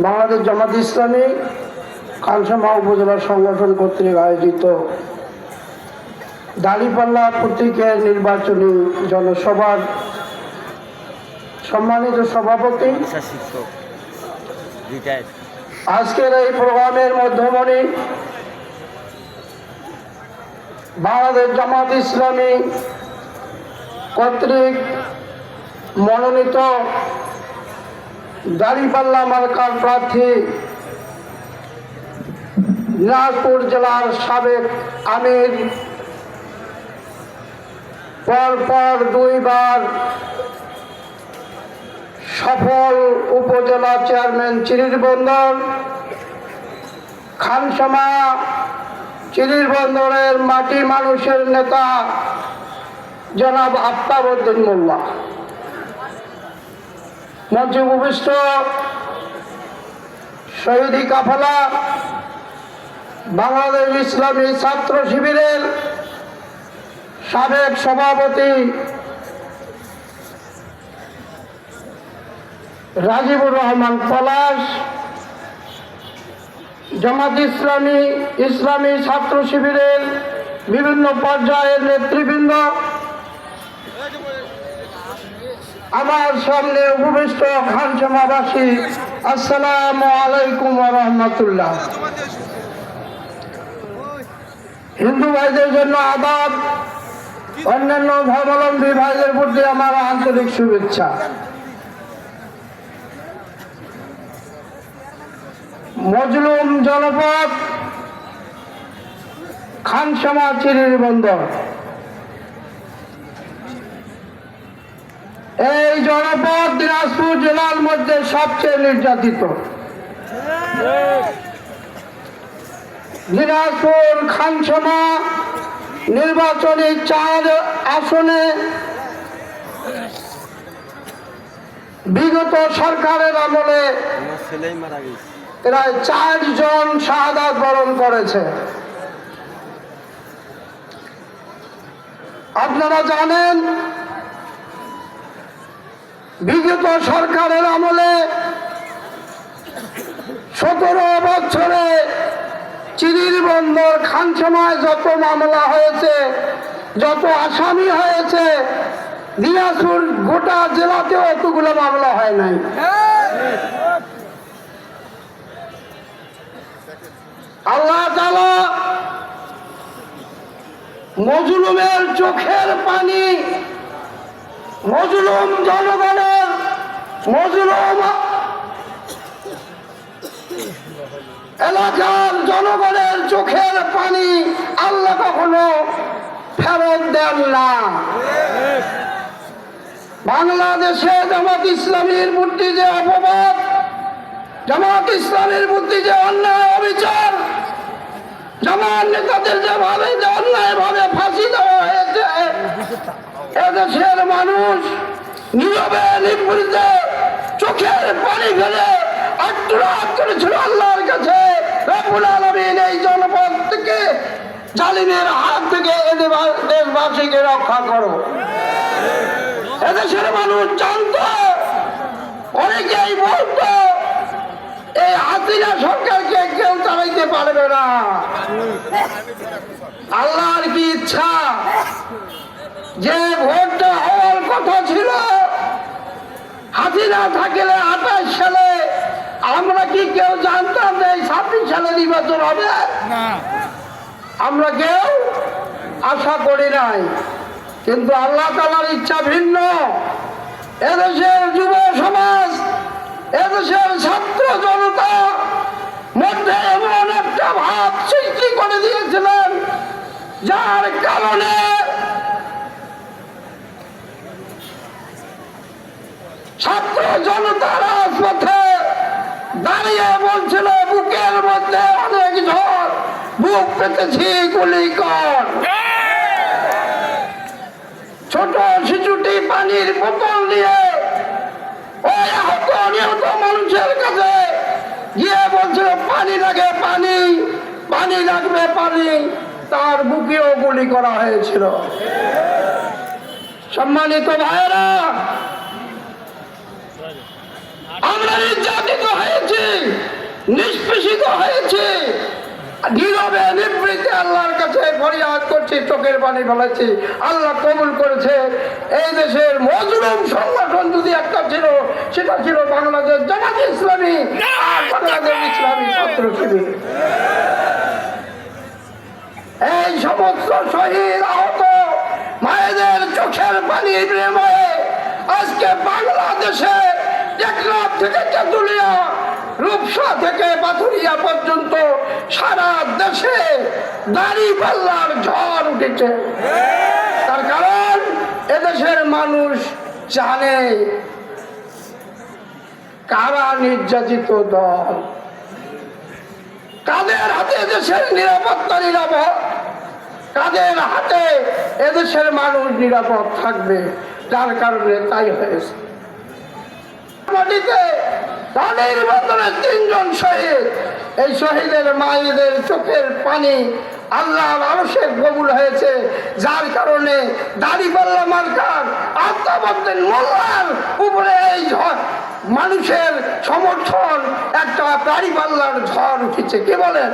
বাংলাদেশ জামাত ইসলামী খানসামা উপজেলা সংগঠন কর্তৃক আয়োজিত দাঁড়িপাল্লা প্রতীকের নির্বাচনী জনসভার সম্মানিত সভাপতি, আজকের এই প্রোগ্রামের মধ্যমণি বাংলাদেশ জামাত ইসলামী কর্তৃক মনোনীত দাঁড়িপাল্লা মার্কার প্রার্থী দিনাজপুর জেলার সাবেক আমির, পরপর দুইবার সফল উপজেলা চেয়ারম্যান চিরিরবন্দর, খানসামা চিরিরবন্দরের মাটি মানুষের নেতা জনাব আফতাব উদ্দিন মোল্লা, মঞ্চে উপবিষ্ট শহীদি কাফেলা বাংলাদেশ ইসলামী ছাত্র শিবিরের সাবেক সভাপতি রাজিবুর রহমান পলাশ, জামাত ইসলামী ছাত্র শিবিরের বিভিন্ন পর্যায়ের নেতৃবৃন্দ, আমার সামনে উপবিষ্ট খানসামাবাসী, আসসালামু আলাইকুম ওয়া রাহমাতুল্লাহ। হিন্দু ভাইদের জন্য আদাব, অন্যান্য ধর্মাবলম্বী ভাইদের প্রতি আমার আন্তরিক শুভেচ্ছা। মজলুম জনপদ খানসামা চিরিরবন্দর, এই জনপদ দিনাজপুর জেলার মধ্যে সবচেয়ে নির্যাতিত। দিনাজপুর খানসামা নির্বাচনী 4 আসনে বিগত সরকারের আমলে প্রায় 4 জন শাহাদাত বরণ করেছে। আপনারা জানেন, বিগত সরকারের আমলে 17 বছরে চিরিরবন্দর খানসামায় যত মামলা হয়েছে, যত আসামি হয়েছে, দিনাজপুর গোটা জেলাতেও এতগুলো মামলা হয় নাই। আল্লাহ তাআলা মজলুমের চোখের পানি, মজলুম জনগণের, মজলুম এলাকার জনগণের চোখের পানি আল্লাহ কখনো ফেরত দেন না। বাংলাদেশে জামাত ইসলামীর প্রতি যে অপবাদ, জামাত ইসলামীর প্রতি যে অন্যায় অবিচার, জামাত নেতাদের যেভাবে অন্যায়ভাবে ফাঁসি দেওয়া হয়েছে, এদেশের মানুষ নীরবে নিভৃতে চোখের পানি ফেলে আত্মরাত করেছিল আল্লাহর কাছে, রব্বুল আলামিন এই জনপদ থেকে জালিমের হাত থেকে দেশবাসীকে রক্ষা করো। এদেশের মানুষ জানত, অনেকেই বলতো এই হাসিনা সরকারকে কেউ চালাইতে পারবে না। আল্লাহর কি ইচ্ছা, যে ভোটটা হওয়ার কথা ছিল হাসিনা থাকলে 28 সালে, আমরা কি কেউ জানতাম যে 26 সালে নির্বাচন হবে? আমরা কেউ আশা করি নাই। কিন্তু আল্লাহ তাআলার ইচ্ছা ভিন্ন। এদেশের যুব সমাজ, এদেশের ছাত্র জনতা মধ্যে এমন একটা ভাব সৃষ্টি করে দিয়েছিলেন, যার কারণে ছাত্র জনতা রাজপথে দাঁড়িয়ে বলছিল, বুকের মধ্যে অনেক ঝড়, বুক পেতেছি গুলি কর। ছোট শিশুটি পানির বোতল নিয়ে ওই আহত নিহত মানুষের কাছে গিয়ে বলছিল, পানি লাগে, পানি, পানি লাগবে পানি। তার বুকেও গুলি করা হয়েছিল। সম্মানিত ভাইয়েরা, নিষ্পেষিত হয়েছে, নীরবে নিবৃত্তে আল্লাহর কাছে ফরিয়াদ করছি, চোখের পানি ফেলাচ্ছি। আল্লাহ কবুল করেছে। এই দেশের মজলুম সংগঠন যদি একটা ছিল, সেটা ছিল বাংলাদেশ জামাত ইসলামী আর বাংলাদেশ ইসলামী ছাত্র শিবির। এই সমস্ত শহীদ আহত মায়েদের চোখের পানি বিনিময়ে আজকে বাংলাদেশে টেকনাফ থেকে তেঁতুলিয়া, রূপসা থেকে পাথুরিয়া পর্যন্ত সারা দেশে দাঁড়িপাল্লার ঝড় উঠেছে। তার কারণ এদেশের মানুষ জানে কারা নির্যাতিত দল, কাদের হাতে দেশের নিরাপত্তা নিরাপদ, কাদের হাতে এদেশের মানুষ নিরাপদ থাকবে। যার কারণে তাই হয়েছে। মাটিতে তাদের বদলে 3 জন শহীদ, এই শহীদের মায়েদের চোখের পানি আল্লাহর আরশে কবুল হয়েছে। যার কারণে দাড়িপাল্লা মার্কার আফতাবউদ্দিন মোল্লার উপরে এই মানুষের সমর্থন, একটা দাড়িপাল্লার ঝড় উঠেছে। কি বলেন?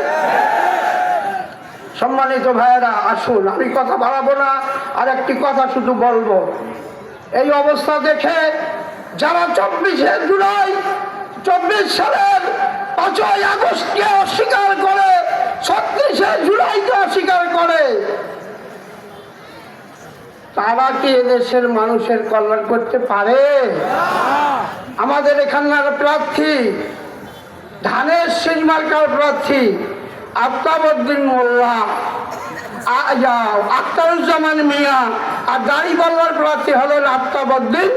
সম্মানিত ভাইয়েরা, আসুন, আমি কথা বাড়াবো না, আর একটি কথা শুধু বলবো। এই অবস্থা দেখে যারা 24শে জুলাই 24 সালের 5ই আগস্টকে অস্বীকার করে, 36শে জুলাইকে অস্বীকার করে, তারা কি এদেশের মানুষের কল্যাণ করতে পারে? আমাদের এখানকার প্রার্থী, ধানের শীষ মার্কার প্রার্থী আফতাবউদ্দিন মোল্লা, আখতারুজ্জামান মিয়া, আর দাড়িপাল্লার প্রার্থী হলেন আফতাবউদ্দিন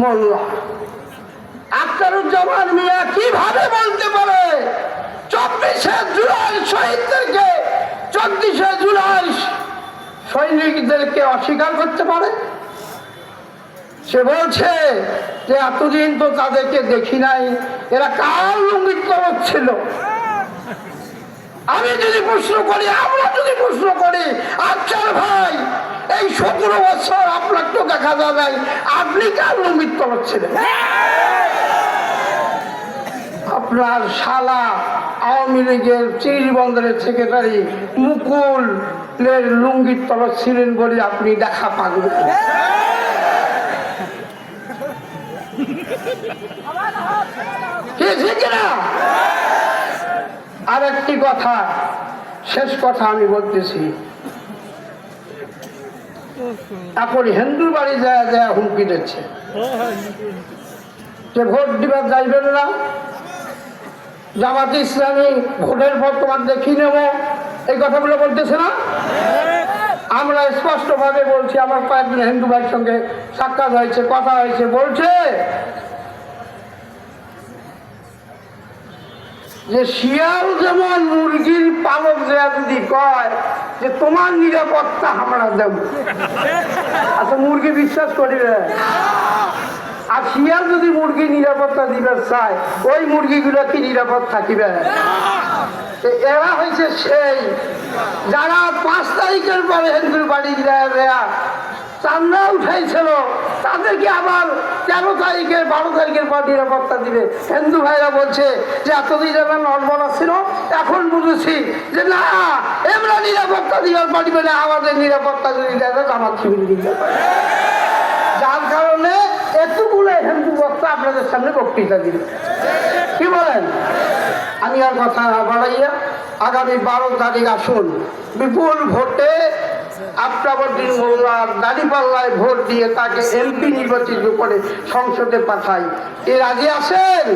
মোল্লা। আখতারুজ্জামান মিয়া কিভাবে বলতে পারে 24শে জুলাই শহীদদেরকে, 34শে জুলাই সৈনিকদেরকে অস্বীকার করতে পারে? সে বলছে যে এতদিন তো তাদেরকে দেখি নাই, এরা কার লুঙ্গির তরফ ছিল। আমি যদি প্রশ্ন করি, আমরা যদি প্রশ্ন করি, আচ্ছা ভাই, এই 17 বছর আপনার তো দেখা যায়, আপনি কার লুঙ্গির তরফ ছিলেন? আপনার শালা আওয়ামী লীগের চিরিবন্দরের সেক্রেটারি মুকুলের লুঙ্গির তরফ ছিলেন বলে আপনি দেখা পাবেন। ঠিক না? আর একটি কথা, শেষ কথা আমি বলতেছি, এখন হিন্দুর বাড়ি যায় যায় হুমকি দিচ্ছে যে ভোট দিবার যাইবেন না, জামাত ইসলামী ভোটের পর তোমার দেখি নেব, এই কথাগুলো বলতেছে না? আমরা স্পষ্টভাবে বলছি, আমার কয়েকজন হিন্দু ভাইয়ের সঙ্গে সাক্ষাৎ হয়েছে, কথা হয়েছে, বলছে যে শিয়াল যেমন মুরগির পালক যদি কয় যে তোমার নিরাপত্তা আমরা দেব, আচ্ছা মুরগি বিশ্বাস করিবে? আর শিয়াল যদি মুরগি নিরাপত্তা দিবে চায়, ওই মুরগিগুলো কি নিরাপদ থাকিবে? এরা হয়েছে সেই যারা 5 তারিখের পরে হিন্দুর বাড়ি দেয়া চান্দা উঠাইছিল, তাদেরকে আবার 13 তারিখের 12 তারিখের পর নিরাপত্তা দিবে। হিন্দু ভাইরা বলছে যে এতদিন এবার নড়বড়া ছিল, এখন বুঝেছি যে না, এবার নিরাপত্তা দিবার পারবে না, আমাদের নিরাপত্তা যদি দেয় আমার শিবির দিতে পারে। যার কারণে এতগুলো হিন্দু বক্তা আপনাদের সামনে বক্তৃতা দিল। কি বলেন? আমি আর কথা না বাড়াইয়া আগামী 12 তারিখ আসুন, বিপুল ভোটে আফতাবউদ্দিন মোল্লার দাড়িপাল্লায় ভোট দিয়ে তাকে এমপি নির্বাচিত করে সংসদে পাঠাই। এর আগে আসেন?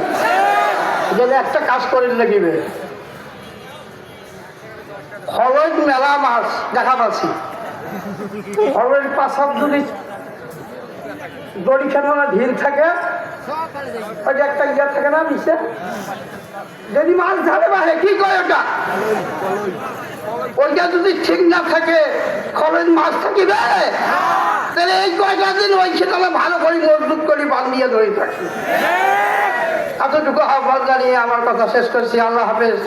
যেন একটা কাজ করে লাগিবে, হলদ মেলা মাছ দেখা পাচ্ছি, হলের পাশাপ যদি দড়িখানা ঢিল থাকে, ওই যে একটা ইয়া থাকে না নিচে, যদি মাছ ধরে বাহে, কি কয় ওটা, ওইটা যদি ঠিক না থাকে, খলের মাছ থাকিবে, তাহলে এই কয়টা দিন ওই সেটা ভালো করে মজবুত করে বান্ধিয়ে ধরে থাকি। এতটুকু আহ্বান জানিয়ে আমার কথা শেষ করছি। আল্লাহ হাফেজ।